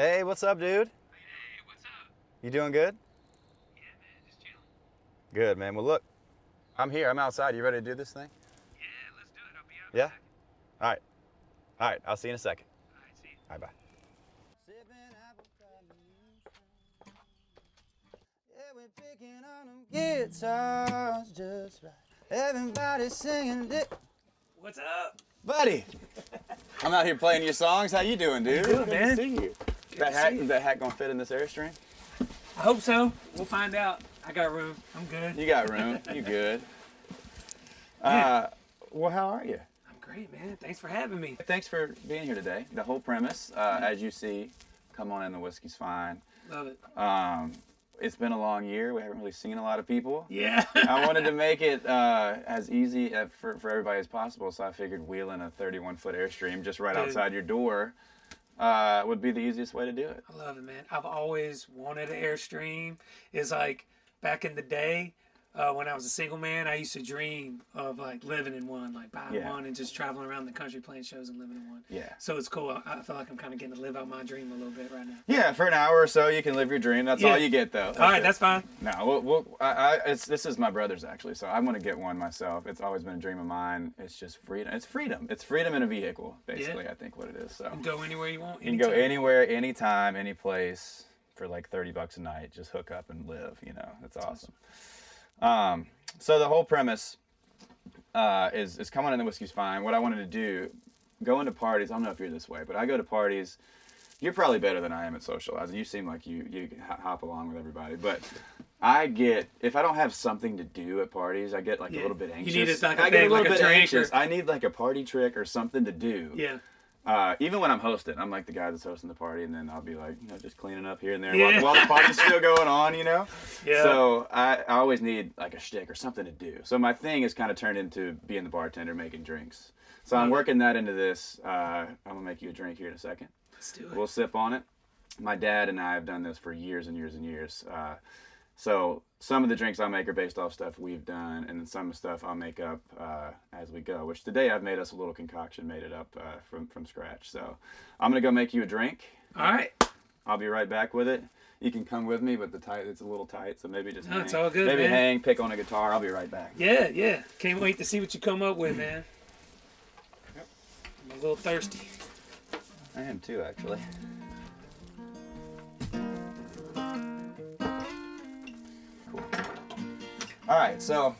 Hey, what's up, dude? Hey, what's up? You doing good? Yeah, man, just chilling. Good, man. Well, look, I'm here. I'm outside. You ready to do this thing? Yeah, let's do it. I'll be out in a Yeah? second. All right. All right. I'll see you in a second. All right, see you. All right, bye. Yeah, we're picking on them guitars just right. Everybody singing it. What's up? Buddy, I'm out here playing your songs. How you doing, dude? Good, man. to see you. That hat gonna fit in this Airstream? I hope so. We'll find out. I got room. I'm good. You got room. You good. Yeah. Well, how are you? I'm great, man. Thanks for having me. Thanks for being here today. The whole premise, as you see, come on in, the whiskey's fine. Love it. It's been a long year. We haven't really seen a lot of people. Yeah. I wanted to make it as easy for everybody as possible, so I figured wheeling a 31-foot Airstream just right Dude. outside your door would be the easiest way to do it. I love it, man. I've always wanted an Airstream. It's like back in the day when I was a single man, I used to dream of like living in one, like buying Yeah. one and just traveling around the country playing shows and living in one. Yeah. So it's cool. I feel like I'm kind of getting to live out my dream a little bit right now. Yeah, for an hour or so, you can live your dream. That's Yeah. all you get, though. All right, it. that's fine. No, this is my brother's actually, so I'm gonna get one myself. It's always been a dream of mine. It's just freedom. It's freedom. It's freedom in a vehicle, basically. I think what it is. So You can go anywhere you want. you can go anytime. anywhere, anytime, any place for like $30 a night. Just hook up and live. You know, that's awesome. So the whole premise is coming in the whiskey's fine. What I wanted to do, go into parties. I don't know if you're this way, but I go to parties. You're probably better than I am at socializing. You seem like you hop along with everybody, but I get, if I don't have something to do at parties, I get like a little bit anxious. You need it like a I get thing, a little like a bit drink anxious. or- I need like a party trick or something to do. Yeah. Even when I'm hosting, I'm like the guy that's hosting the party, and then I'll be like, just cleaning up here and there Yeah. while the party's still going on, Yeah. So I always need like a shtick or something to do. So my thing is kind of turned into being the bartender, making drinks. So I'm working that into this. I'm gonna make you a drink here in a second. Let's do it. We'll sip on it. My dad and I have done this for years and years and years. So some of the drinks I'll make are based off stuff we've done, and then some of the stuff I'll make up as we go, which today I've made us a little concoction, made it up from scratch. So I'm going to go make you a drink. All right. I'll be right back with it. You can come with me, but it's a little tight, so maybe just No, hang. it's all good, Maybe man. hang, pick on a guitar. I'll be right back. Yeah, yeah. Can't wait to see what you come up with, man. I'm a little thirsty. I am too, actually. Cool. All right, so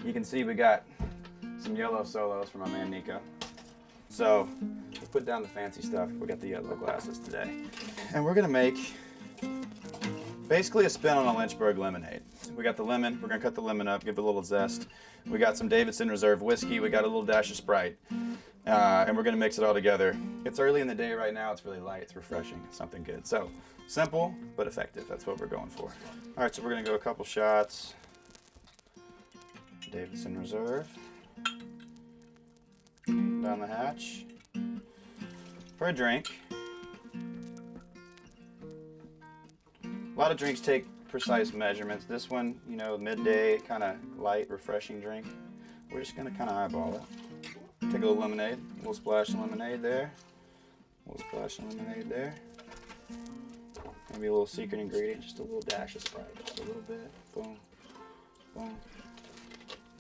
you can see we got some yellow solos from my man Niko. So we put down the fancy stuff. We got the yellow glasses today, and we're gonna make basically a spin on a Lynchburg lemonade. We got the lemon. We're gonna cut the lemon up, give it a little zest. We got some Davidson Reserve whiskey. We got a little dash of Sprite. And we're gonna mix it all together. It's early in the day right now. It's really light. It's refreshing. It's something good. So simple but effective. That's what we're going for. All right, so we're gonna go a couple shots. Davidson Reserve. Down the hatch. For a drink. A lot of drinks take precise measurements. This one, midday, kind of light, refreshing drink. We're just gonna kind of eyeball it. Take a little lemonade, a little splash of lemonade there, a little splash of lemonade there. Maybe a little secret ingredient, just a little dash of Sprite, just a little bit. Boom, boom.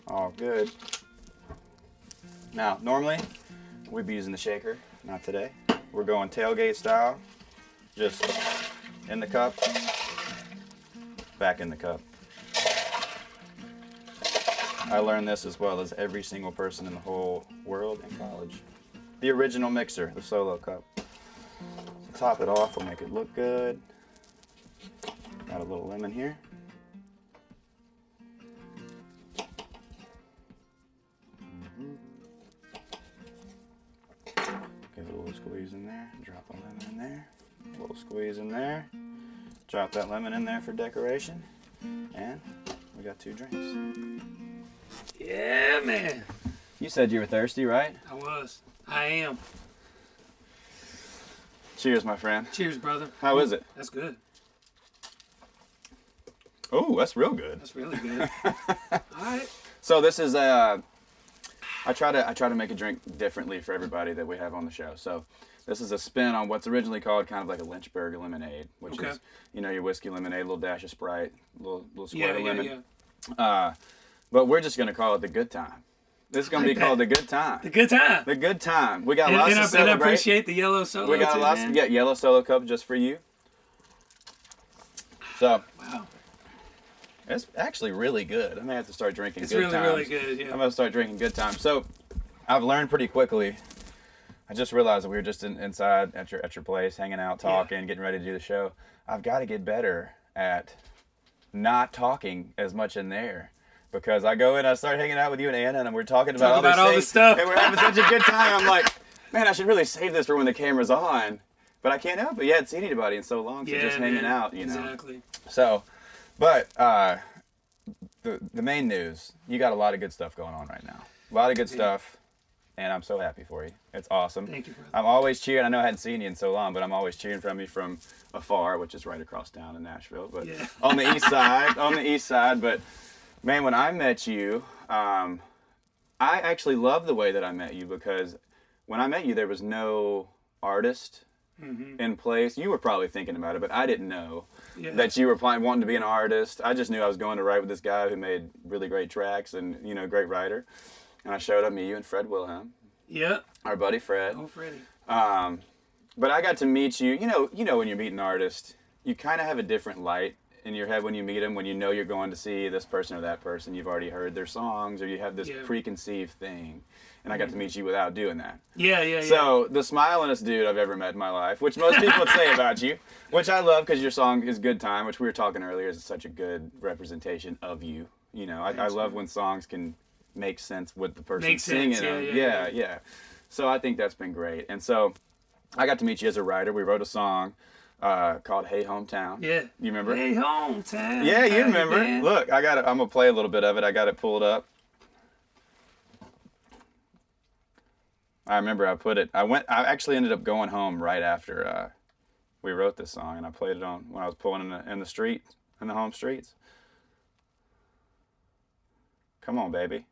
All good. Now, normally we'd be using the shaker, not today. We're going tailgate style, just in the cup, back in the cup. I learned this as well as every single person in the whole world in college. The original mixer, the solo cup. So top it off, we'll make it look good. Got a little lemon here. Give it a little squeeze in there, drop a lemon in there. A little squeeze in there. Drop that lemon in there for decoration. And we got 2 drinks. Yeah, man. You said you were thirsty, right? I was. I am. Cheers, my friend. Cheers, brother. How is it? That's good. Oh, that's real good. That's really good. All right. So this is I try to make a drink differently for everybody that we have on the show. So This is a spin on what's originally called kind of like a Lynchburg lemonade, which Okay. is, you know, your whiskey lemonade, a little dash of Sprite, little Yeah, squirt of yeah, lemon. yeah. But we're just going to call it the good time. This is going to Like be called that. the good time. The good time. The good time. We got lots to And I celebrate. appreciate the yellow solo. We got too, lots. man. We got yellow solo cup just for you. So Wow. it's actually really good. I may have to start drinking It's good really, times. really good. I'm Yeah. going to start drinking good times. So I've learned pretty quickly. I just realized that we were just inside at your place, hanging out, talking, getting ready to do the show. I've got to get better at not talking as much in there. Because I go in, I start hanging out with you and Anna, and we're talking about all the these stuff. and we're having such a good time. I'm like, man, I should really save this for when the camera's on. But I can't help it. You hadn't seen anybody in so long, so just hanging man. out, you know. Exactly. So, but the main news, you got a lot of good stuff going on right now. A lot of good stuff, and I'm so happy for you. It's awesome. Thank you, brother. I'm always cheering. I know I hadn't seen you in so long, but I'm always cheering from you from afar, which is right across town in Nashville. But Yeah. on the east side, but man, when I met you, I actually love the way that I met you because when I met you, there was no artist in place. You were probably thinking about it, but I didn't know that you were wanting to be an artist. I just knew I was going to write with this guy who made really great tracks and, you know, great writer. And I showed up, me, you, and Fred Wilhelm, Yeah. our buddy Fred. Oh, Freddie. But I got to meet you. You know when you meet an artist, you kind of have a different light in your head when you meet them, when you know you're going to see this person or that person. You've already heard their songs, or you have this preconceived thing. And I got to meet you without doing that. Yeah. So the smilingest dude I've ever met in my life, which most people would say about you, which I love because your song is Good Time, which we were talking earlier is such a good representation of you. You know, I love when songs can make sense with the person singing them. Yeah. So I think that's been great. And so I got to meet you as a writer. We wrote a song called Hey Hometown. Yeah. You remember? Hey, hometown. Yeah, you remember. been? Look, I'm going to play a little bit of it. I got it pulled up. I remember I actually ended up going home right after we wrote this song, and I played it on when I was pulling in the street, in the home streets. Come on, baby.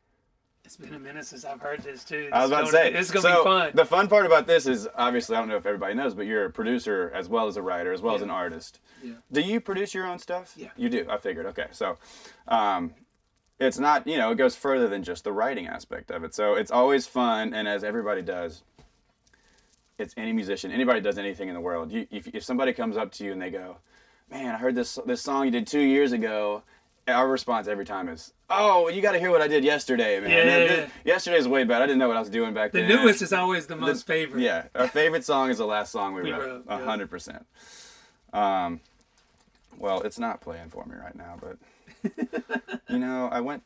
It's been a minute since I've heard this, too. I was about to say. It's going to be fun. The fun part about this is, obviously, I don't know if everybody knows, but you're a producer as well as a writer, as well as an artist. Yeah. Do you produce your own stuff? Yeah. You do? I figured. Okay. So, it's not, it goes further than just the writing aspect of it. So it's always fun, and as everybody does, it's any musician, anybody does anything in the world. If somebody comes up to you and they go, man, I heard this song you did 2 years ago, our response every time is, oh, you got to hear what I did yesterday, man. Yeah. Yesterday's way better. I didn't know what I was doing back then. The newest is always the most favorite. Yeah, our favorite song is the last song we We wrote, wrote, 100%. Well, it's not playing for me right now, but, I went,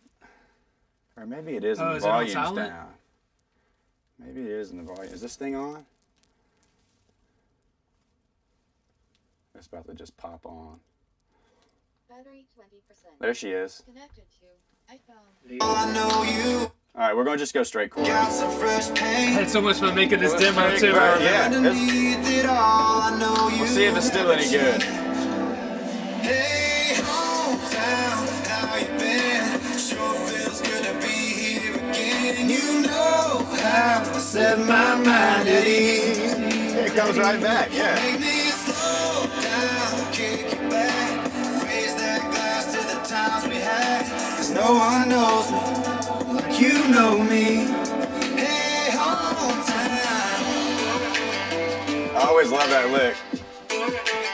or maybe it is, and the is it on volume's silent? down. Maybe it is in the volume. Is this thing on? It's about to just pop on. Battery 20%. There she is. Connected to iPhone. I know you All right, we're going to just go straight chorus. got some fresh I paint. had so much fun making this Let's demo, take too. right, yeah. Underneath it all, I know you. We'll see if it's still any good. Hey, hometown, how you been? Sure feels good to be here again. You know how to set my mind at ease. It comes right back, yeah. Make me slow down, kick it back. Raise that glass to the times we had. 'Cause no one knows me like you know me. Hey, hometown. I always love that lick.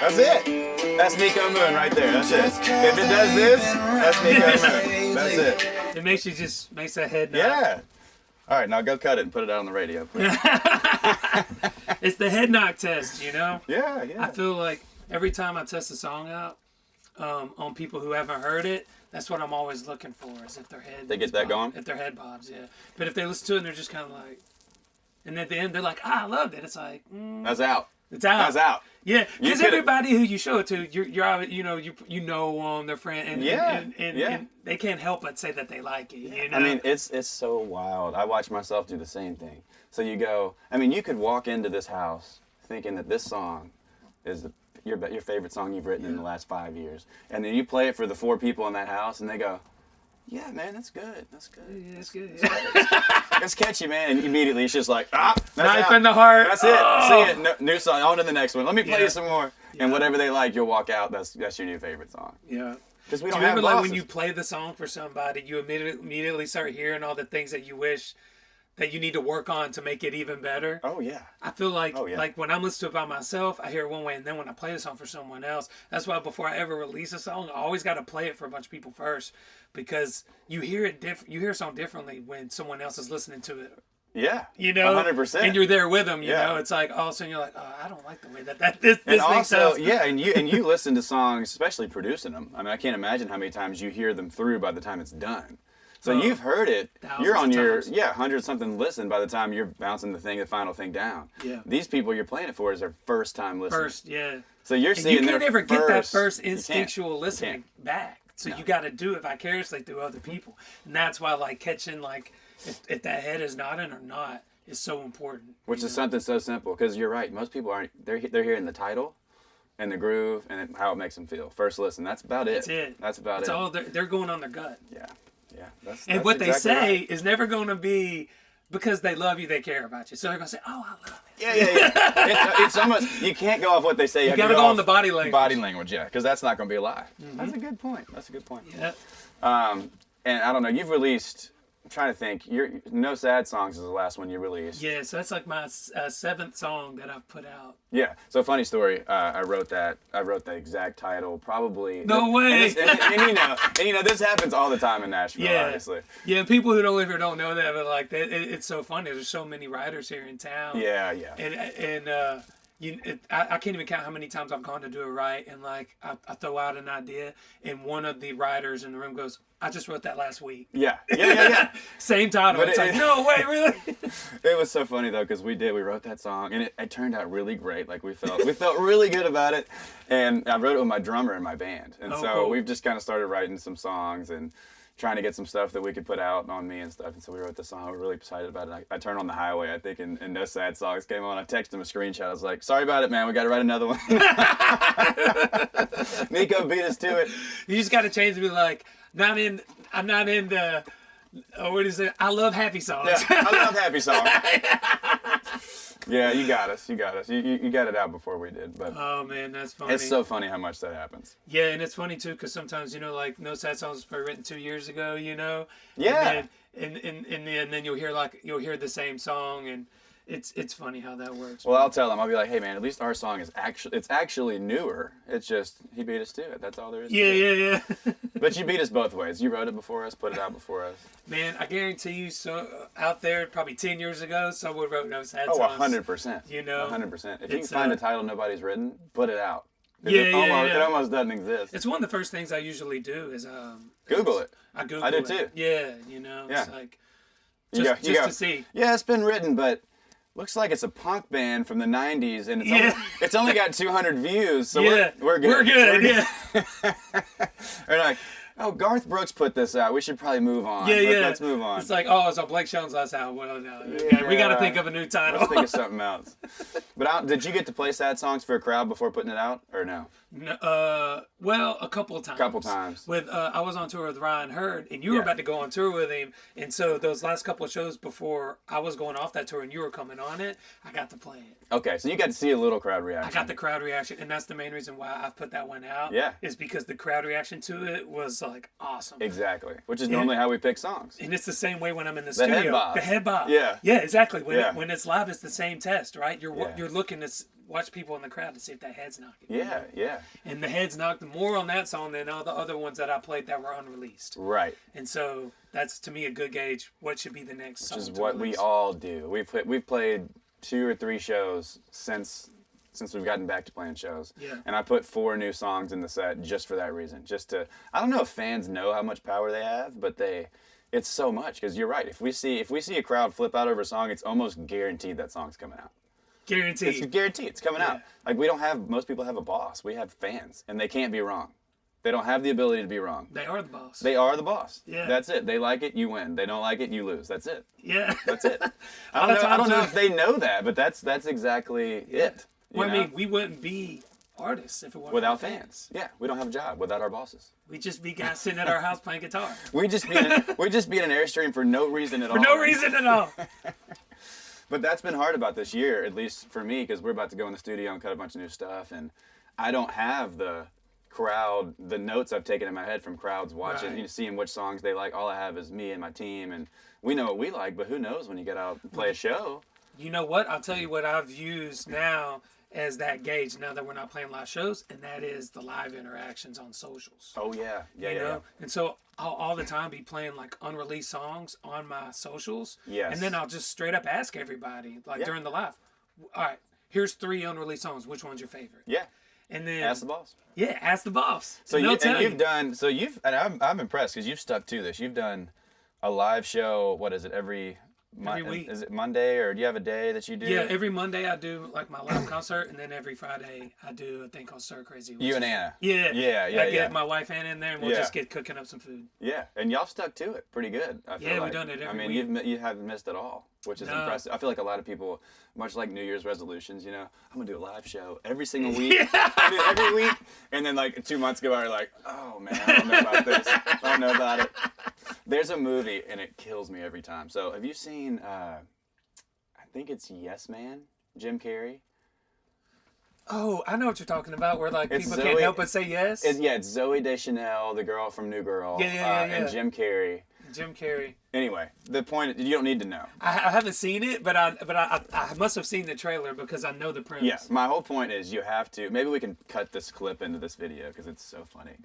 That's it. That's Niko Moon right there. That's it. If it does this, that's Niko Moon. That's it. It makes that head nod. Yeah. All right, now go cut it and put it out on the radio, please. It's the head knock test, Yeah, I feel like every time I test a song out on people who haven't heard it, that's what I'm always looking for, is if their head They get that going? If their head bobs, yeah. But if they listen to it and they're just kind of like, and at the end they're like, I loved it. It's like, That's out. it's out. That's out. Yeah, because could've- everybody who you show it to, you know their friend, and, Yeah, and they can't help but say that they like it. You know? I mean, it's so wild. I watch myself do the same thing. So you go, you could walk into this house thinking that this song is your favorite song you've written in the last 5 years. And then you play it for the 4 people in that house, and they go, Yeah, man, that's good. That's good. Yeah, that's good. It's catchy, man. And immediately it's just like, that's Knife out. in the heart. That's it. Oh. See it. No, new song. On to the next one. Let me play Yeah. you some more. And whatever they like, you'll walk out. That's your new favorite song. Yeah. Because we Do don't you have remember like bosses. when you play the song for somebody, you immediately start hearing all the things that you wish that you need to work on to make it even better? Oh, yeah. I feel like Oh, yeah. like when I'm listening to it by myself, I hear it one way, and then when I play the song for someone else, that's why before I ever release a song, I always got to play it for a bunch of people first, because you hear it you hear a song differently when someone else is listening to it. Yeah. You know, 100%. and you're there with them. You Yeah. know, it's like all of a sudden you're like, oh, I don't like the way this And thing also, sounds. yeah, and you listen to songs, especially producing them. I mean, I can't imagine how many times you hear them through by the time it's done. So you've heard it. Thousands You're on of your times. 100-something listen by the time you're bouncing the final thing down. Yeah. These people you're playing it for is their first time listening. First, yeah. So you're And seeing you can't their ever get that first You can't. instinctual You listening can't. back. So you got to do it vicariously through other people, and that's why like catching like if that head is nodding or not is so important. Which you is know? something so simple, because you're right. Most people aren't. They're hearing the title, and the groove, and how it makes them feel. First listen. That's about it. That's it. That's about It's it. all they're going on their gut, Yeah. Yeah. and what that's they exactly say right. is never going to be because they love you, they care about you. So they're going to say, "Oh, I love it." Yeah. It's almost, you can't go off what they say. You have got to to go on off the body language. Body language, yeah, because that's not going to be a lie. That's a good point. That's a good point. Yeah. And I don't know. You've released. I'm trying to think. No Sad Songs is the last one you released. Yeah, so that's like my 7th song that I've put out. Yeah. So funny story. I wrote that. I wrote the exact title. Probably. No way. And you know, this happens all the time in Nashville. Yeah. Obviously. Yeah, people who don't live here don't know that, but like it's so funny. There's so many writers here in town. Yeah. Yeah. And I can't even count how many times I've gone to do it right, and like I throw out an idea, and one of the writers in the room goes, "I just wrote that last week." Yeah. Yeah. Same title. But It's it- like, no way, really? It was so funny though, because we wrote that song, and it turned out really great. Like we felt really good about it, and I wrote it with my drummer in my band, and Oh, so cool. we've just kind of started writing some songs and trying to get some stuff that we could put out on me and stuff. And so we wrote the song. We're really excited about it. I turned on the highway, I think, and No Sad Songs came on. I texted him a screenshot. I was like, "Sorry about it, man. We got to write another one." Niko beat us to it. You just got to change it to be like, I'm not into. What is it? I love happy songs. Yeah, I love happy songs. Yeah, you got us. You got us. You got it out before we did, but Oh man, that's funny. it's so funny how much that happens. Yeah, and it's funny too because sometimes like No Sad Songs was probably written 2 years ago, Yeah. and then you'll hear the same song, and it's funny how that works. Well, I'll tell them. I'll be like, "Hey, man, at least our song is actually newer. It's just he beat us to it. That's all there is." to it. Yeah. But you beat us both ways. You wrote it before us, put it out before us. Man, I guarantee you, so out there probably 10 years ago, someone wrote No Sad Oh, Songs. 100%. You know? 100%. If you can It's, find a title nobody's written, put it out. Yeah, It yeah. almost doesn't exist. It's one of the first things I usually do is Google it. I Google I do it. too. Yeah, it's Yeah. like You just go, to see. Yeah, it's been written, but looks like it's a punk band from the 90s, and it's only got 200 views, so Yeah, we're good. we're good, yeah. Or like, oh, Garth Brooks put this out. We should probably move on. Yeah. Let's move on. It's like, oh, it's on Blake Shelton's last album. Well, no, we got to think of a new title. Let's think of something else. But did you get to play Sad Songs for a crowd before putting it out, or no? Well, a couple of times. Couple times. With I was on tour with Ryan Hurd, and you were Yeah. about to go on tour with him, and so those last couple of shows before I was going off that tour, and you were coming on it, I got to play it. Okay, so you got to see a little crowd reaction. I got the crowd reaction, and that's the main reason why I put that one out. Yeah. Is because the crowd reaction to it was like awesome. Exactly, which is normally how we pick songs. And it's the same way when I'm in the The head studio. bob. The head bob. Yeah. Yeah, exactly. Yeah. When it's live, it's the same test, right? You're Yeah. you're looking to watch people in the crowd to see if that head's knocking. Yeah. And the heads knocked more on that song than all the other ones that I played that were unreleased. Right. And so that's to me a good gauge. What should be the next song? Which is to what we release. all do. We've played 2 or 3 shows since we've gotten back to playing shows. Yeah. And I put 4 new songs in the set just for that reason. Just to, I don't know if fans know how much power they have, but it's so much, because you're right. If we see a crowd flip out over a song, it's almost guaranteed that song's coming out. Guaranteed. It's guaranteed. It's coming out. Like most people have a boss. We have fans, and they can't be wrong. They don't have the ability to be wrong. They are the boss. They are the boss. Yeah. That's it. They like it, you win. They don't like it, you lose. That's it. Yeah. That's it. All the I don't time, know too. if they know that, but that's exactly it. Well, you I know? mean, we wouldn't be artists if it weren't Without for fans. Yeah, we don't have a job without our bosses. We'd just be guys sitting at our house playing guitar. We just be an Airstream for no reason at all. For no reason at all. But that's been hard about this year, at least for me, because we're about to go in the studio and cut a bunch of new stuff, and I don't have the crowd, the notes I've taken in my head from crowds watching, Right. you know, seeing which songs they like. All I have is me and my team, and we know what we like, but who knows when you get out and play a show. You know what? I'll tell you what I've used now as that gauge now that we're not playing live shows, and that is the live interactions on socials. Oh yeah, yeah, You yeah. know? And so I'll all the time be playing like unreleased songs on my socials. Yes. And then I'll just straight up ask everybody, like Yeah. during the live, all right, here's 3 unreleased songs. Which one's your favorite? Yeah. And then Ask the boss. Yeah, ask the boss. So and they'll tell you. and I'm impressed because you've stuck to this. You've done a live show. What is it every week. Is it Monday, or do you have a day that you do? Yeah, every Monday I do like my live concert, and then every Friday I do a thing called Stir Crazy. You and Anna. Yeah. Yeah, I get my wife Anna in there, and we'll Yeah. just get cooking up some food. Yeah, and y'all stuck to it pretty good. I feel Yeah, like. we've done it every I mean, week. you haven't missed at all, which is No. impressive. I feel like a lot of people, much like New Year's resolutions, you know, I'm gonna do a live show every single week, I do it every week, and then like 2 months go by, you're like, oh man, I don't know about this. I don't know about it. There's a movie, and it kills me every time. So have you seen? I think it's Yes Man, Jim Carrey. Oh, I know what you're talking about. Where like It's people Zoe- can't help but say yes. It's Zoe Deschanel, the girl from New Girl, Yeah. and Jim Carrey. Jim Carrey. Anyway, the point, you don't need to know. I haven't seen it, but I must have seen the trailer because I know the premise. Yeah, my whole point is you have to, maybe we can cut this clip into this video because it's so funny.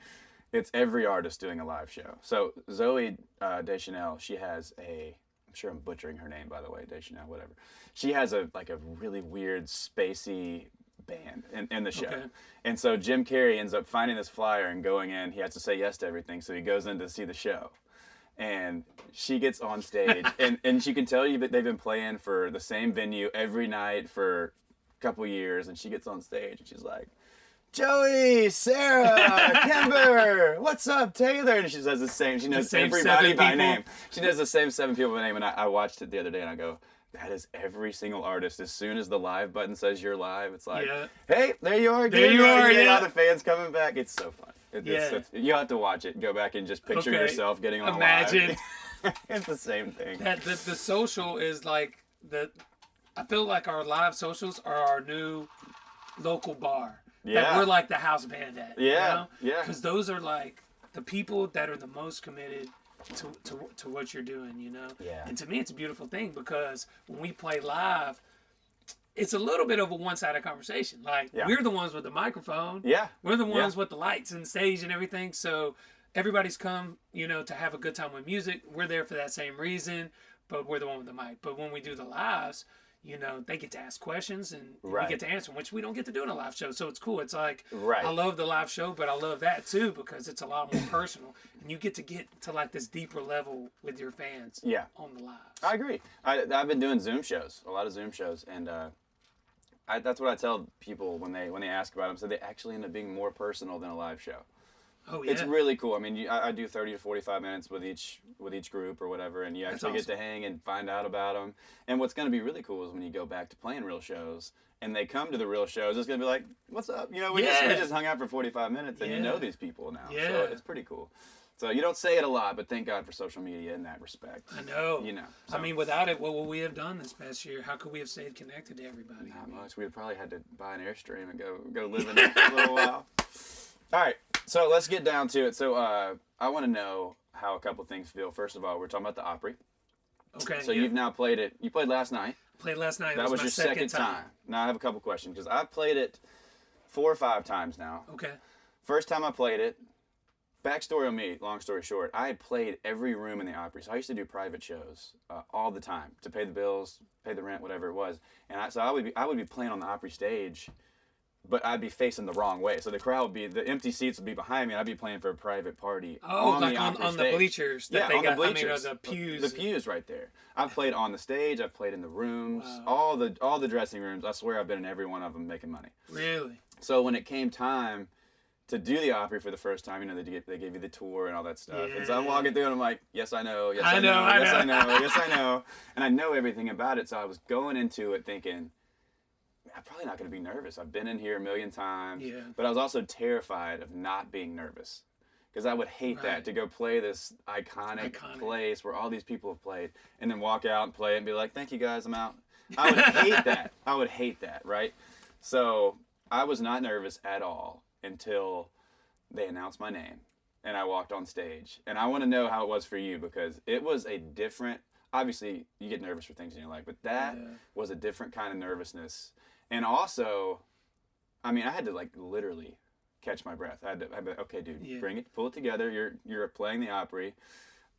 It's every artist doing a live show. So Zoe Deschanel, she has I'm sure I'm butchering her name, by the way, Deschanel, whatever. She has a really weird spacey band in the show. Okay. And so Jim Carrey ends up finding this flyer and going in. He has to say yes to everything, so he goes in to see the show. And she gets on stage, and she can tell you that they've been playing for the same venue every night for a couple years, and she gets on stage, and she's like, Joey, Sarah, Kimber, what's up, Taylor? And she says she knows same everybody 7 by people. name. She knows the same 7 people by name, and I watched it the other day, and I go, that is every single artist. As soon as the live button says you're live, it's like, Yeah. hey, there you are again. There you are, get yeah. all the fans coming back. It's so fun. Yeah. You have to watch it. Go back and just picture Okay. yourself getting on Imagine. live. It's the same thing. That the social is like I feel like our live socials are our new local bar. That Yeah. we're like the house band at. Yeah, yeah. Because those are like the people that are the most committed to what you're doing, you know? Yeah. And to me, it's a beautiful thing because when we play live, it's a little bit of a one-sided conversation. Like, Yeah. we're the ones with the microphone. Yeah. We're the ones Yeah. with the lights and stage and everything. So everybody's come, you know, to have a good time with music. We're there for that same reason, but we're the one with the mic. But when we do the lives, you know, they get to ask questions and Right. we get to answer them, which we don't get to do in a live show. So it's cool. It's like, Right. I love the live show, but I love that too because it's a lot more personal. And you get to like this deeper level with your fans Yeah. on the lives. I agree. I've been doing Zoom shows, a lot of Zoom shows, and that's what I tell people when they ask about them. So they actually end up being more personal than a live show. Oh, yeah. It's really cool. I mean, I do 30 to 45 minutes with each group or whatever, and you That's actually get to awesome. hang and find out about them. And what's going to be really cool is when you go back to playing real shows, and they come to the real shows, it's going to be like, what's up? You know, we Yeah. just hung out for 45 minutes, and you Yeah. know these people now. Yeah. So it's pretty cool. So you don't say it a lot, but thank God for social media in that respect. I know. You know. I mean, without it, what would we have done this past year? How could we have stayed connected to everybody? Not much. We'd probably had to buy an Airstream and go live in it for a little while. All right, so let's get down to it. So I want to know how a couple things feel. First of all, we're talking about the Opry. Okay. So yeah. you've now played it. You played last night. Played last night. It That was my your second time. Now I have a couple questions because I've played it 4 or 5 times now. Okay. First time I played it, backstory on me, long story short, I had played every room in the Opry. So I used to do private shows all the time to pay the bills, pay the rent, whatever it was. And I would be playing on the Opry stage, but I'd be facing the wrong way. So the empty seats would be behind me, and I'd be playing for a private party Oh, on like the Opry on the stage. bleachers that Yeah, they on got. the bleachers. I mean, the pews. The pews right there. I've played on the stage. I've played in the rooms. Wow. All the dressing rooms. I swear I've been in every one of them making money. Really? So when it came time to do the Opry for the first time, you know, they gave you the tour and all that stuff. And so I'm Yeah. walking through and I'm like, yes, I know. Yes, I I know. know, I Yes, I know. know. Yes, I know. And I know everything about it. So I was going into it thinking, I'm probably not going to be nervous. I've been in here a million times. Yeah. But I was also terrified of not being nervous. Because I would hate that, to go play this iconic place where all these people have played and then walk out and play and be like, thank you guys, I'm out. I would hate that. I would hate that, right? So I was not nervous at all until they announced my name and I walked on stage. And I want to know how it was for you, because it was a different, obviously you get nervous for things in your life, but that was a different kind of nervousness. And also, I mean, I had to like literally catch my breath. I'd be like, okay, dude, bring it, pull it together. You're playing the Opry.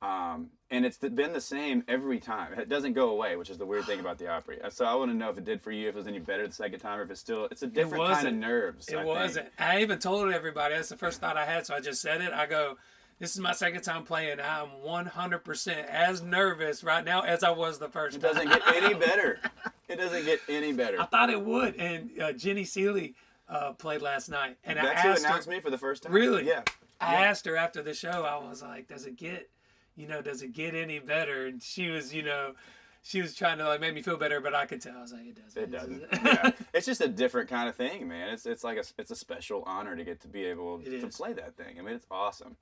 And it's been the same every time. It doesn't go away, which is the weird thing about the Opry. So I want to know if it did for you, if it was any better the second time, or if it's a different kind of nerves. It wasn't. I even told everybody, that's the first thought I had, so I just said it. I go, this is my second time playing. I'm 100% as nervous right now as I was the first time. It doesn't get any better. It doesn't get any better. I thought it would. And Jenny Seeley played last night. And That's I who asked announced her, me for the first time. Really? Yeah. I asked her after the show, I was like, does it get any better? And she was, she was trying to like make me feel better, but I could tell. I was like, it doesn't. It doesn't. Yeah. It's just a different kind of thing, man. It's like it's a special honor to get to be able to play that thing. I mean, it's awesome.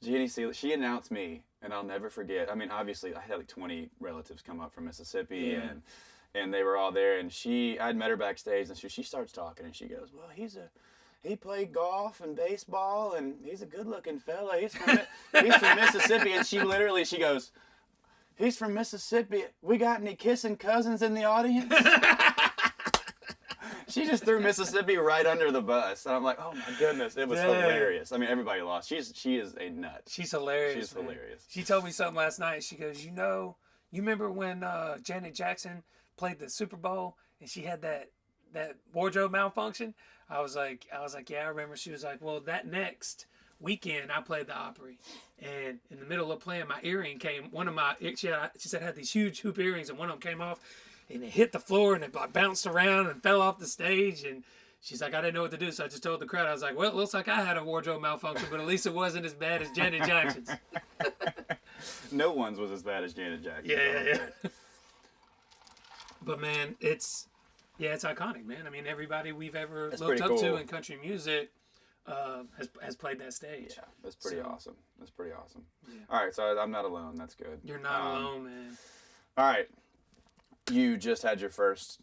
Jenny Seeley, she announced me, and I'll never forget. I mean, obviously, I had like 20 relatives come up from Mississippi, and they were all there. And I'd met her backstage, and she starts talking, and she goes, "Well, he played golf and baseball, and he's a good-looking fella. He's from Mississippi." And she goes, "He's from Mississippi. We got any kissing cousins in the audience?" She just threw Mississippi right under the bus. And I'm like, oh my goodness, it was hilarious. I mean, everybody lost. She is a nut. She's hilarious. She's hilarious. She told me something last night. She goes, you remember when Janet Jackson played the Super Bowl and she had that wardrobe malfunction? I was like, yeah, I remember. She was like, well, that next weekend I played the Opry, and in the middle of playing, my earring came. She said I had these huge hoop earrings, and one of them came off, and it hit the floor, and it bounced around and fell off the stage. And she's like, I didn't know what to do, so I just told the crowd, I was like, well, it looks like I had a wardrobe malfunction, but at least it wasn't as bad as Janet Jackson's. No one's was as bad as Janet Jackson. Yeah. But man, it's iconic, man. I mean, everybody we've ever looked up to in country music has played that stage. Yeah, that's pretty awesome. That's pretty awesome. Yeah. All right, so I'm not alone. That's good. You're not alone, man. All right. You just had your first...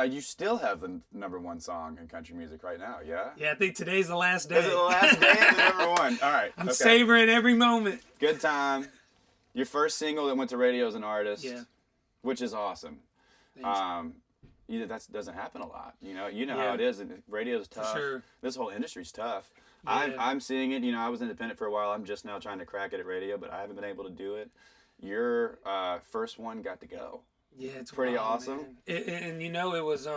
you still have the #1 song in country music right now, yeah? Yeah, I think today's the last day. Is it the last day of the #1? All right. I'm savoring every moment. Good time. Your first single that went to radio as an artist. Yeah. Which is awesome. That doesn't happen a lot. You know how it is. Radio's tough. For sure. This whole industry's tough. Yeah. I'm seeing it. I was independent for a while. I'm just now trying to crack it at radio, but I haven't been able to do it. Your first one got to go. Yeah, it's pretty wild, awesome. And it was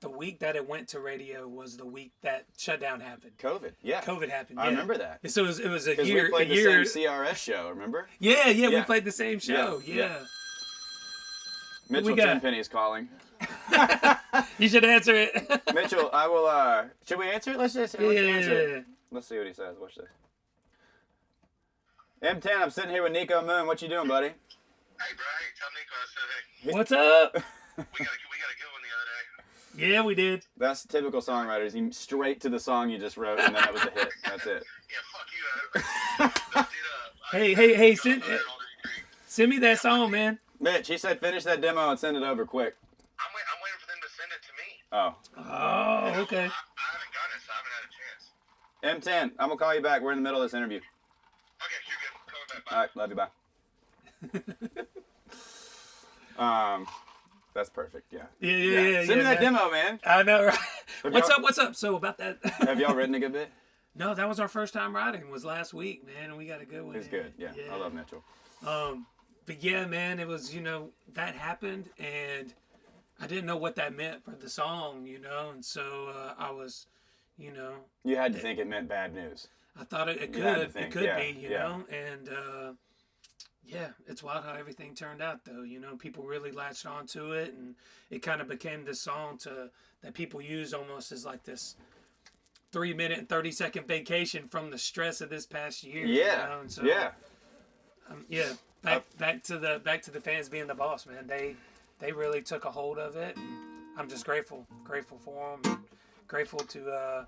the week that it went to radio was the week that shutdown happened. COVID, yeah. COVID happened. I remember that. So it was a year. We played the same CRS show. Remember? Yeah. We played the same show. Yeah. Mitchell Tenpenny is calling. You should answer it. Mitchell, I will. Should we answer it? Let's just answer it. Let's see what he says. Watch this. M10, I'm sitting here with Niko Moon. What you doing, buddy? Hey, bro. Hey, tell Niko I said hey. What's up? We got a good one the other day. Yeah, we did. That's typical songwriters. You straight to the song you just wrote, and then that was a hit. That's it. Yeah, fuck you, Hey, send me that song, man. Mitch, he said finish that demo and send it over quick. I'm waiting for them to send it to me. Oh, okay. I haven't gotten it, so I haven't had a chance. M10, I'm going to call you back. We're in the middle of this interview. Okay, you're good. Call me back. Bye. All right, love you. Bye. That's perfect. Yeah. Yeah. Send me that demo, man. I know, right? What's up? So about that. Have y'all written a good bit? No, that was our first time writing. Was last week, man, and we got a good one. It's good. Yeah. I love Mitchell. But yeah, man, it was that happened, and I didn't know what that meant for the song, and so I was, You had to think it meant bad news. I thought it could be, you know, and it's wild how everything turned out, though. People really latched onto it, and it kind of became this song that people use almost as like this 3-minute and 30-second vacation from the stress of this past year. Yeah, and so, Back to the fans being the boss, man. They really took a hold of it. And I'm just grateful for them, grateful to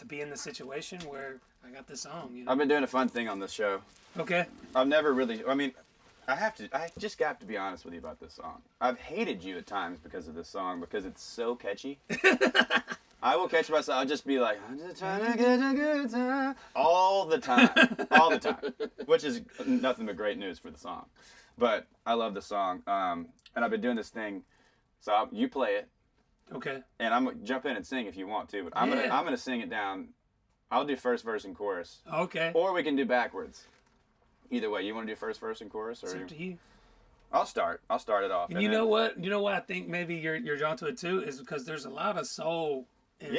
be in the situation where I got this song. You know? I've been doing a fun thing on this show. Okay. I've never really. I mean, I just got to be honest with you about this song. I've hated you at times because of this song because it's so catchy. I will catch myself. I'll just be like, I'm just trying to get a good time all the time, which is nothing but great news for the song. But I love the song, and I've been doing this thing. So you play it, okay, and I'm gonna jump in and sing if you want to. But I'm gonna sing it down. I'll do first verse and chorus. Okay. Or we can do backwards. Either way, you want to do first verse and chorus, or It's up to you. I'll start it off. And you know what? You know what I think maybe you're drawn to it too is because there's a lot of soul. In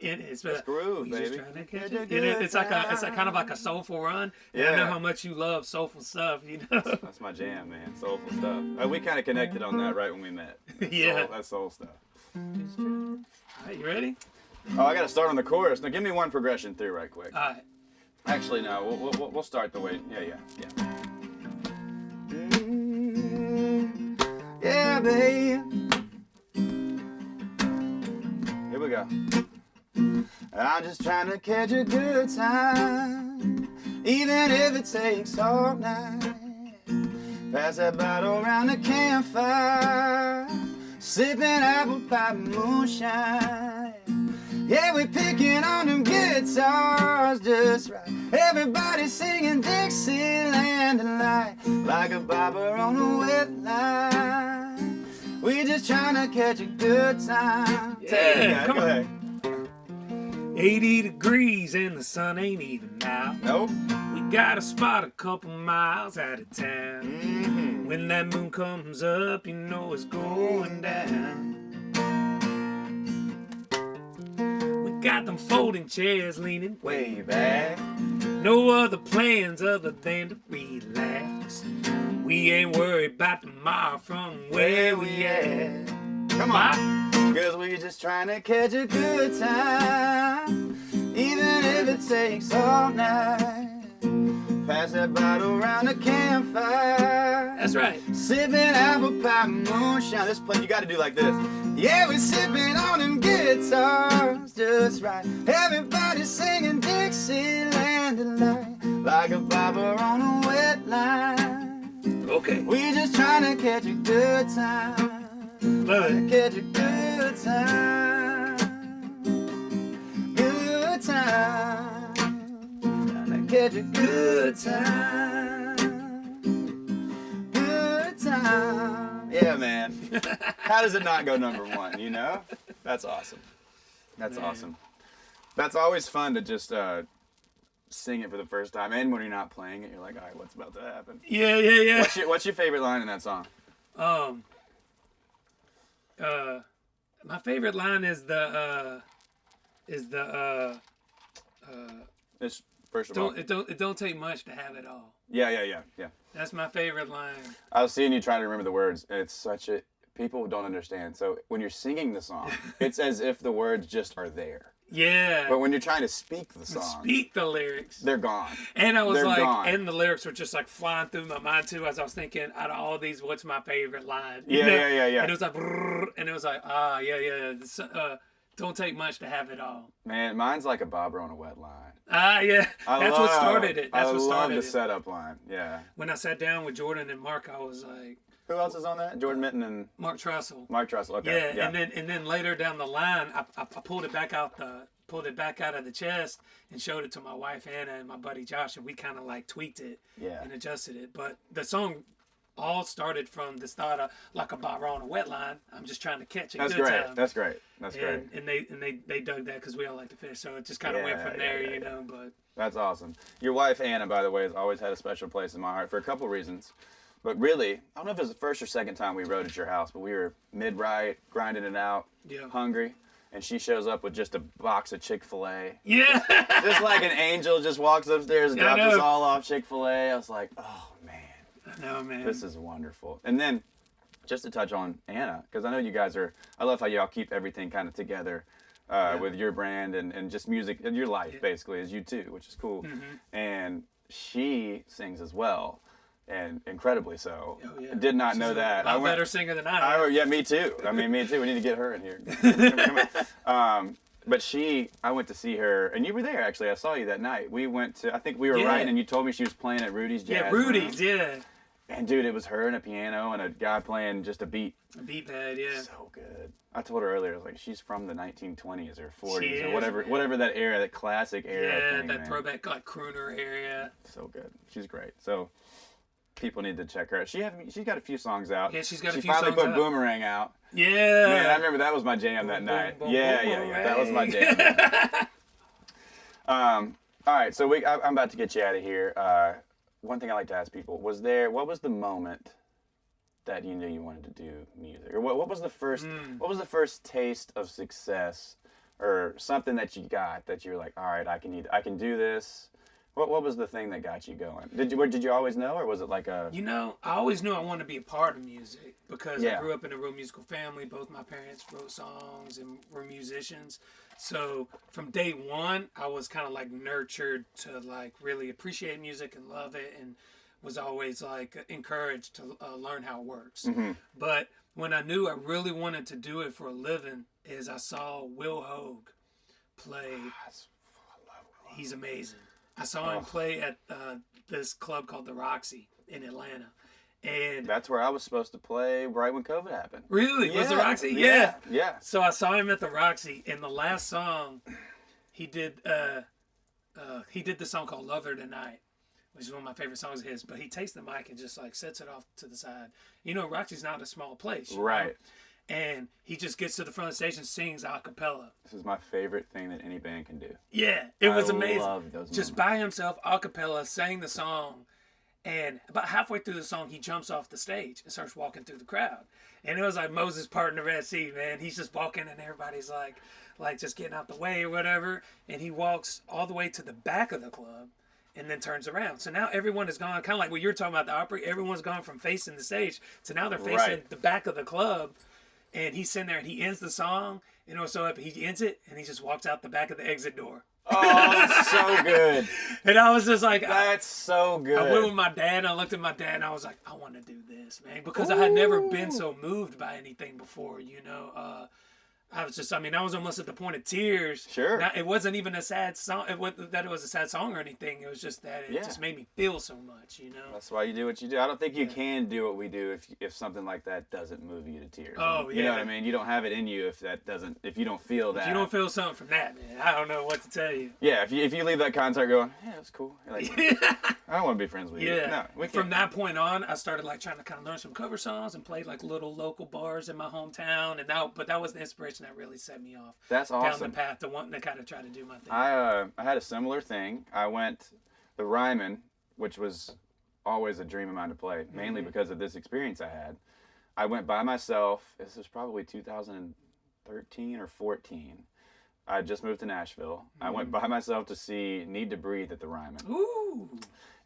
it is. It's groove, Just baby. trying to catch it. It's like kind of like a soulful run. And I know how much you love soulful stuff. You know. That's my jam, man. Soulful stuff. We kind of connected on that right when we met. Yeah. That's soul stuff. All right, you ready? Oh, I got to start on the chorus. Now, give me one progression through right quick. All right. Actually, no. We'll start the way. Yeah. Yeah, babe. Here we go. I'm just trying to catch a good time, even if it takes all night. Pass that bottle around the campfire, sipping apple pie moonshine. Yeah, we picking on them guitars just right. Everybody singing Dixieland tonight, like a bobber on a wet line. We just trying to catch a good time. Yeah, come go on. ahead. 80 degrees and the sun ain't even out. Nope. We got a spot a couple miles out of town. Mm-hmm. When that moon comes up, you know it's going down. We got them folding chairs leaning Way back. No other plans other than to relax. We ain't worried about tomorrow from where we at. Come on. Cause we just trying to catch a good time, even if it takes all night. Pass that bottle around the campfire. That's right. Sipping apple pie moonshine. This play, you gotta do like this. Yeah, we're sipping on them guitars just right. Everybody singing Dixieland tonight, like a bobber on a wet line. Okay. We just trying to catch a good time. Love it. Catch a good time. Good time. Trying to catch a good time. Good time. Yeah, man. How does it not go number one, you know? That's awesome. That's awesome. That's always fun to just sing it for the first time. And when you're not playing it, you're like, all right, what's about to happen? Yeah. What's your favorite line in that song? My favorite line is This, first of all. it don't take much to have it all. Yeah. That's my favorite line. I was seeing you trying to remember the words. And it's people don't understand. So when you're singing the song, it's as if the words just are there. Yeah. But when you're trying to speak the song, Speak the lyrics. they're gone. And I was They're like, gone. and the lyrics were just like flying through my mind too, as I was thinking, out of all these, what's my favorite line? You Yeah, know? yeah. And it was like, and it was like, This, don't take much to have it all. Man, mine's like a bobber on a wet line. Yeah. That's what started it. That's I what love started the it. setup line. Yeah. When I sat down with Jordan and Mark, I was like, Who else is on that? Jordan Minton and Mark Trussell. Mark Trussell. Okay. Yeah, and then later down the line, I pulled it back out of the chest and showed it to my wife Anna and my buddy Josh, and we kind of like tweaked it and adjusted it. But the song all started from this thought of like a bobber on a wet line. I'm just trying to catch a good time. That's great. That's great. And they dug that because we all like to fish, so it just kind of went from there, you know. But that's awesome. Your wife Anna, by the way, has always had a special place in my heart for a couple reasons. But really, I don't know if it was the first or second time we rode at your house, but we were mid-ride, grinding it out, hungry, and she shows up with just a box of Chick-fil-A. yeah, Just like an angel, just walks upstairs and drops us all off Chick-fil-A. I was like, oh, man. no man, This is wonderful. And then, just to touch on Anna, because I know you guys are, I love how y'all keep everything kind of together with your brand and just music, and your life, basically, as you too, which is cool. And she sings as well. and incredibly so. Oh, yeah. Did not She's know that. A lot better singer than I am. Yeah, me too. I mean, me too. We need to get her in here. But I went to see her, and you were there actually. I saw you that night. We went to, I think we were right, and you told me she was playing at Rudy's Jazz. Yeah, Rudy's, room. yeah. And dude, it was her and a piano and a guy playing just a beat. A beat pad, yeah. So good. I told her earlier, I was like, she's from the 1920s or 40s She or is, whatever that era, that classic era. Yeah, thing, that man. throwback like crooner area. So good. She's great. So people need to check her out. She's got a few songs out. Yeah, she's got a she few songs finally put out. Boomerang out. Yeah. Man, I remember that was my jam that Boom, night. boom, Yeah. That was my jam. All right, so I'm about to get you out of here. One thing I like to ask people, what was the moment that you knew you wanted to do music? Or what was the first taste of success or something that you got that you're like, all right, I can do this? What was the thing that got you going? Did you always know, or was it like a... I always knew I wanted to be a part of music because Yeah. I grew up in a real musical family. Both my parents wrote songs and were musicians. So from day one, I was kind of like nurtured to like really appreciate music and love it, and was always like encouraged to learn how it works. Mm-hmm. But when I knew I really wanted to do it for a living is I saw Will Hogue play. He's amazing. I saw him play at this club called the Roxy in Atlanta. And That's where I was supposed to play right when COVID happened. really? Was the Yeah, Roxy? yeah, yeah. So I saw him at the Roxy, and the last song he did the song called "Love Her Tonight," which is one of my favorite songs of his. But he takes the mic and just like sets it off to the side. Roxy's not a small place, you know? Right. And he just gets to the front of the stage and sings a cappella. This is my favorite thing that any band can do. Yeah, it was amazing. I love those Just moments. by himself, a cappella, sang the song. And about halfway through the song, he jumps off the stage and starts walking through the crowd. And it was like Moses parting the Red Sea, man. He's just walking and everybody's like just getting out the way or whatever. And he walks all the way to the back of the club and then turns around. So now everyone is gone, kind of like what you're talking about, the opera. Everyone's gone from facing the stage to now they're facing Right. the back of the club. And he's sitting there and he ends the song. And it was so happy. He ends it and he just walks out the back of the exit door. Oh, so good. And I was just like, That's so good. I went with my dad, and I looked at my dad, and I was like, I want to do this, man. Because I had never been so moved by anything before, I was almost at the point of tears. Sure. Now, it wasn't even a sad song. It wasn't that it was a sad song or anything. It was just that it just made me feel so much, That's why you do what you do. I don't think you can do what we do if something like that doesn't move you to tears. Oh, You know yeah. what I mean? You don't have it in you if you don't feel that. If you don't feel something from that, man, I don't know what to tell you. Yeah, if you leave that concert going, yeah, that's cool. You're like, I don't want to be friends with you. Yeah. No, we From can't. that point on, I started like trying to kind of learn some cover songs and play like little local bars in my hometown, but that was the inspiration that really set me off That's down awesome. the path to wanting to kind of try to do my thing. I had a similar thing. I went the Ryman, which was always a dream of mine to play, mainly because of this experience I had. I went by myself. This was probably 2013 or 14. I had just moved to Nashville. I went by myself to see Need to Breathe at the Ryman. Ooh.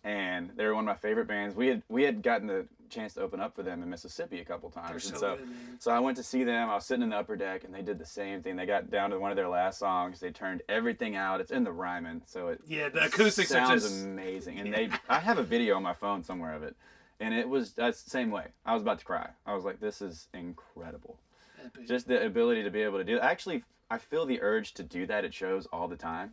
And they were one of my favorite bands. We had gotten the chance to open up for them in Mississippi a couple times. They're And so good, man. so I went to see them. I was sitting in the upper deck, and they did the same thing. They got down to one of their last songs. They turned everything out. It's in the Ryman, so it The acoustics are sounds just amazing. And I have a video on my phone somewhere of it, and that's the same way. I was about to cry. I was like, this is incredible. epic. Just the ability to be able to do. Actually, I feel the urge to do that at shows all the time.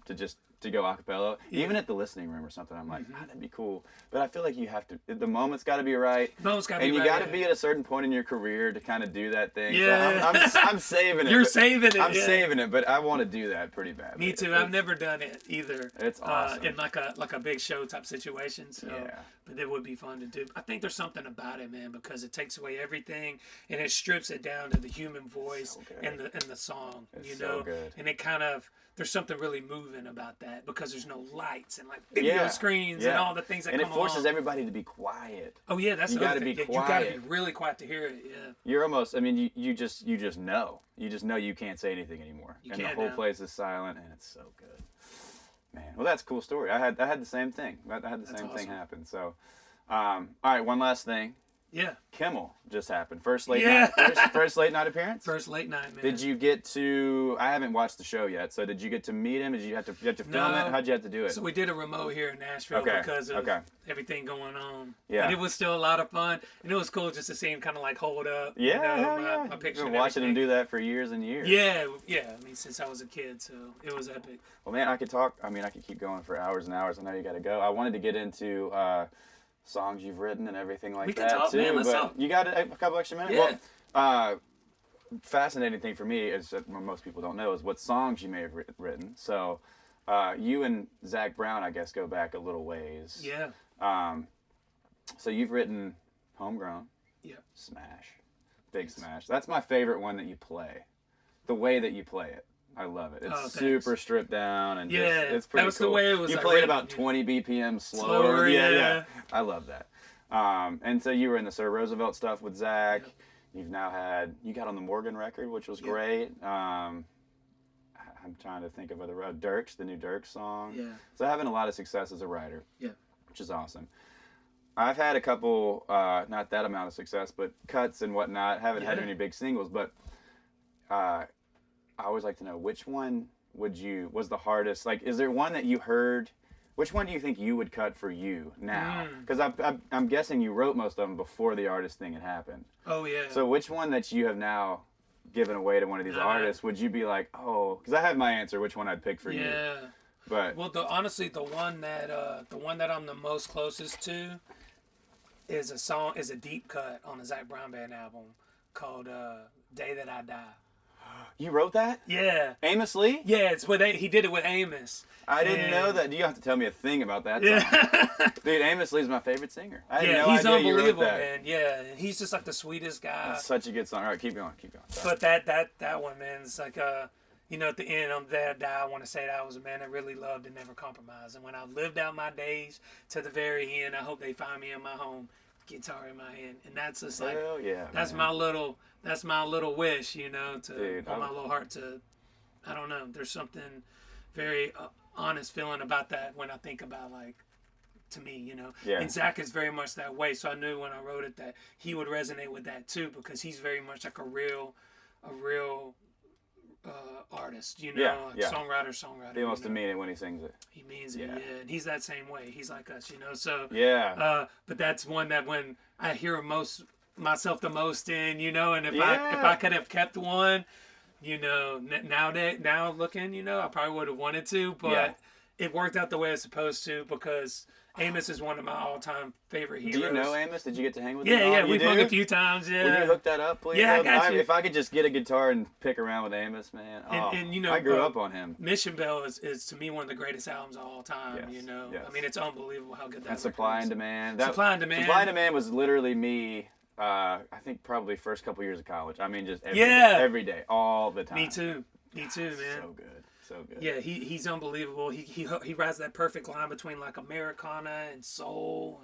To go a cappella, even at the listening room or something. I'm like, that'd be cool. But I feel like you have to. The moment's got to be right. And you got to be at a certain point in your career to kind of do that thing. Yeah. So I'm saving it. You're saving it. I'm yeah. saving it, but I want to do that pretty bad. Me too. I've never done it either. It's awesome. In like a big show type situation. So, Yeah. but it would be fun to do. I think there's something about it, man, because it takes away everything and it strips it down to the human voice So good. and the song. It's so good. And it kind of there's something really moving about that because there's no lights and like video screens and all the things that and come it forces along. everybody to be quiet. Oh yeah, that's You the gotta other be thing. Yeah, you gotta be quiet. really quiet to hear it. Yeah. You're almost. I mean, you just know. You just know you can't say anything anymore, and the can't whole now. place is silent, and it's so good. Man, well, that's a cool story. I had the same thing. I had the same thing awesome. happen. So, all right, one last thing. Yeah. Kimmel just happened. First late Yeah. night. First late night appearance. First late night, man. Did you get to? I haven't watched the show yet. So did you get to meet him? Did you have to film No. it? How'd you have to do it? So we did a remote here in Nashville Okay, because of okay. everything going on. Yeah. And it was still a lot of fun. And it was cool just to see him kind of like hold up. Yeah, you know, hell my, yeah. my picture. You've and been watching him everything. do that for years and years. Yeah, yeah. I mean, since I was a kid, so it was epic. Well, man, I could talk. I mean, I could keep going for hours and hours. I know you got to go. I wanted to get into songs you've written and everything like We can that talk, too. man. Let's but talk. you got a couple extra minutes? Yeah. Well, fascinating thing for me is that what most people don't know is what songs you may have written. So, you and Zach Brown, I guess, go back a little ways. Yeah. So you've written Homegrown. Yeah. Smash. Big Smash. That's my favorite one that you play. The way that you play it. I love it. It's Oh, thanks. super stripped down and Yeah, just, it's pretty that was cool. the way it was, You like, play it written, about yeah. 20 BPM slower. Slower, yeah. yeah. I love that. And so you were in the Sir Roosevelt stuff with Zach. Yep. You've now you got on the Morgan record, which was Yep. great. I'm trying to think of other Dirks, the new Dirks song. Yeah. So having a lot of success as a writer. Yeah. Which is awesome. I've had a couple, not that amount of success, but cuts and whatnot. Haven't had Yeah. any big singles, but I always like to know which one was the hardest. Like, is there one that you heard? Which one do you think you would cut for you now? Because I'm guessing you wrote most of them before the artist thing had happened. Oh, yeah. So which one that you have now given away to one of these artists would you be like, oh? Because I have my answer. Which one I'd pick for you? Yeah. But Well, honestly, the one that I'm the most closest to is a deep cut on the Zach Brown Band album called "Day That I Die." you wrote that? Yeah, Amos Lee? yeah, it's with he did it with Amos. I didn't And- know that. You have to tell me a thing about that song. Yeah, Dude, Amos Lee's my favorite singer. I had yeah, no he's idea you wrote unbelievable, that. man. Yeah, he's just like the sweetest guy. That's such a good song. All right, keep going. Sorry. But that one, man, it's like you know, at the end, on that die, I want to say that I was a man that really loved and never compromised. And when I've lived out my days to the very end, I hope they find me in my home, guitar in my hand. And that's just like, Hell yeah, that's man. my little wish, you know, to Dude, my little heart to, I don't know, there's something very honest feeling about that when I think about, like, to me, you know. Yeah. And Zach is very much that way, so I knew when I wrote it that he would resonate with that too, because he's very much like a real artist, you know, Yeah, like yeah. songwriter. He wants you to know? mean it when he sings it. He means it, Yeah. yeah. And he's that same way. He's like us, you know. So Yeah. but that's one that when I hear myself the most in, you know, and if Yeah. I could have kept one, you know, now looking, you know, I probably would have wanted to, but Yeah. it worked out the way it's supposed to because Amos is one of my all-time favorite heroes. Do you know Amos? Did you get to hang with him? Yeah, at all? yeah, You we've do? hung a few times. Yeah. Will you hook that up, please? Yeah, I got you. If I could just get a guitar and pick around with Amos, man. And, you know, I grew up on him. Mission Bell is to me one of the greatest albums of all time. Yes, You know, yes. I mean, it's unbelievable how good that. And record Supply is. and Demand. Supply and Demand. Supply and Demand was literally me. I think probably first couple years of college. I mean, just Yeah. every day, all the time. Me too, man. So good, so good. Yeah, he's unbelievable. He rides that perfect line between like Americana and soul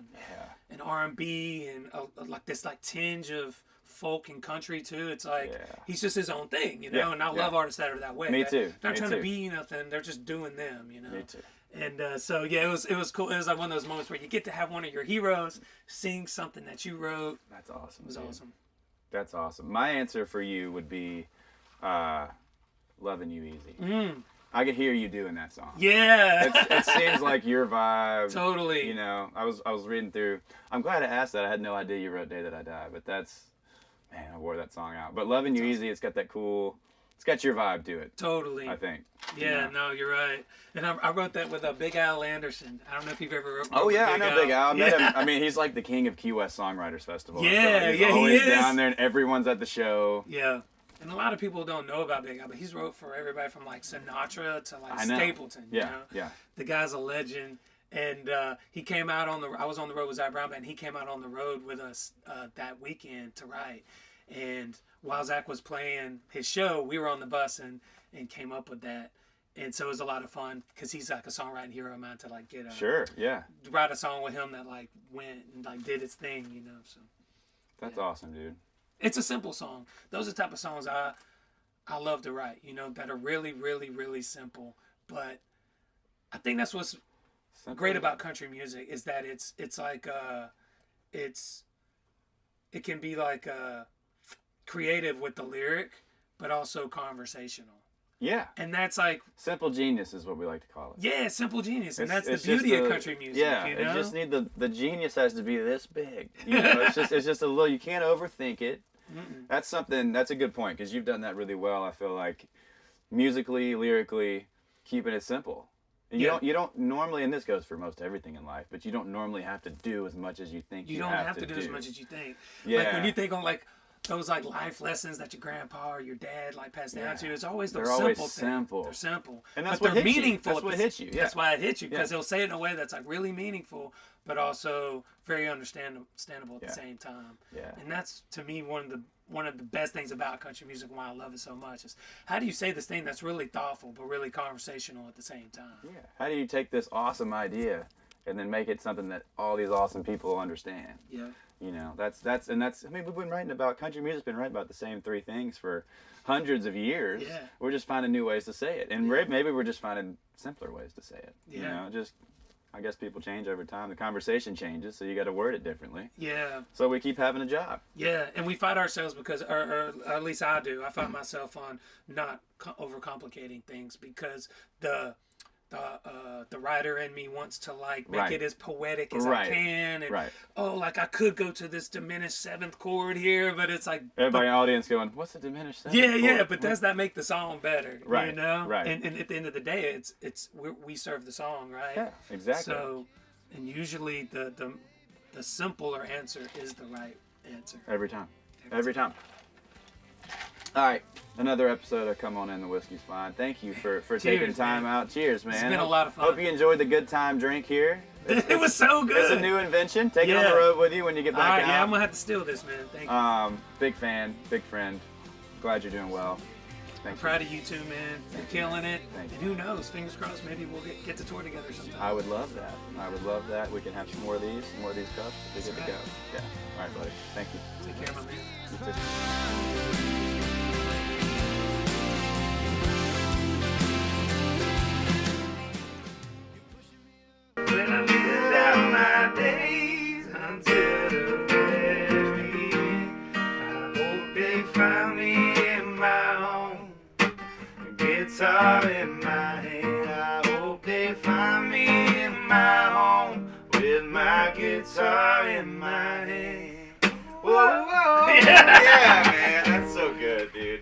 and R&B and like this like tinge of folk and country too. It's like he's just his own thing, you know. Yeah, And I love artists that are that way. Me That- too, They're not me trying too. to be nothing. They're just doing them, you know. Me too. And so yeah, it was cool. It was like one of those moments where you get to have one of your heroes sing something that you wrote. That's awesome. It was dude. awesome. That's awesome. My answer for you would be Loving You Easy. I could hear you doing that song. Yeah. It seems like your vibe. Totally. You know, I was reading through. I'm glad I asked that. I had no idea you wrote Day That I Die, but man, I wore that song out. But Loving You Easy, it's got that cool, it's got your vibe to it. Totally. I think. Yeah, no, you're right. And I wrote that with Big Al Anderson. I don't know if you've ever wrote Oh with yeah, I know Big Al. I met Yeah. him. I mean, he's like the king of Key West Songwriters Festival. I feel Yeah, like. He's yeah, he always is. down there, and everyone's at the show. Yeah. And a lot of people don't know about Big Al, but he's wrote for everybody from like Sinatra to like I know. Stapleton. Yeah, You know? yeah. The guy's a legend. And he came out I was on the road with Zach Brown Band, and he came out on the road with us that weekend to write. And while Zach was playing his show, we were on the bus and came up with that. And so it was a lot of fun because he's like a songwriting hero of mine to like get Sure, yeah. write a song with him that like went and like did its thing, you know. So That's awesome, dude. it's a simple song. Those are the type of songs I love to write, you know, that are really, really, really simple. But I think that's what's Simple. great about country music is that it's like it's it can be like creative with the lyric, but also conversational. Yeah. And that's like simple genius is what we like to call it. Yeah, simple genius, and It's- that's the it's beauty just of country music. Yeah, you know? it just need the genius has to be this big. You know, it's just a little. You can't overthink it. That's a good point because you've done that really well. I feel like musically, lyrically, keeping it simple. And you don't normally, and this goes for most everything in life, but you don't normally have to do as much as you think You don't have to do as much as you think. Yeah. Like when you think on like those like life lessons that your grandpa or your dad like passed down to you, it's always those They're always simple things. simple. They're simple. And that's but what they're hits you. meaningful. That's what hits you. Yeah. That's why it hits you, because Yeah. he'll say it in a way that's like really meaningful, but also very understandable at the same time. Yeah. And that's to me one of the best things about country music and why I love it so much is how do you say this thing that's really thoughtful but really conversational at the same time? Yeah. How do you take this awesome idea and then make it something that all these awesome people understand? Yeah. You know, that's I mean, we've been writing about country music's been writing about the same three things for hundreds of years. Yeah. We're just finding new ways to say it, and maybe we're just finding simpler ways to say it. You Yeah. know, just I guess people change over time. The conversation changes, so you got to word it differently. Yeah. So we keep having a job. Yeah, and we fight ourselves because, or at least I do. I find myself on not overcomplicating things because the writer in me wants to like make Right. it as poetic as Right. I can, and Right. oh, like I could go to this diminished seventh chord here, but it's like Everybody in the audience going, "What's the diminished seventh yeah, chord?" but does that make the song better? You Right, know, right. And at the end of the day, we serve the song, right? Yeah, exactly. So, and usually the simpler answer is the right answer. Every time. Every time. All right. Another episode of Come On In, the Whiskey's Fine. Thank you for taking Cheers, time man. out. Cheers, man. been a lot of fun. Hope you enjoyed the good time drink here. It was so good. It's a new invention. Take it on Yeah. the road with you when you get All back right, out. yeah, I'm gonna have to steal this, man. Thank you. Big fan, big friend. Glad you're doing well. Thanks. Proud of you too, man. You're killing it. Thank And who knows? Fingers crossed. Maybe we'll get to tour together sometime. I would love that. I would love that. We can have some more of these cups. We're good to go. Yeah. All right, buddy. Thank you. Take care, my man. You too. When I live out my days until the very end, I hope they find me in my home, guitar in my hand. I hope they find me in my home with my guitar in my hand. Whoa, whoa. Yeah, man. That's so good, dude.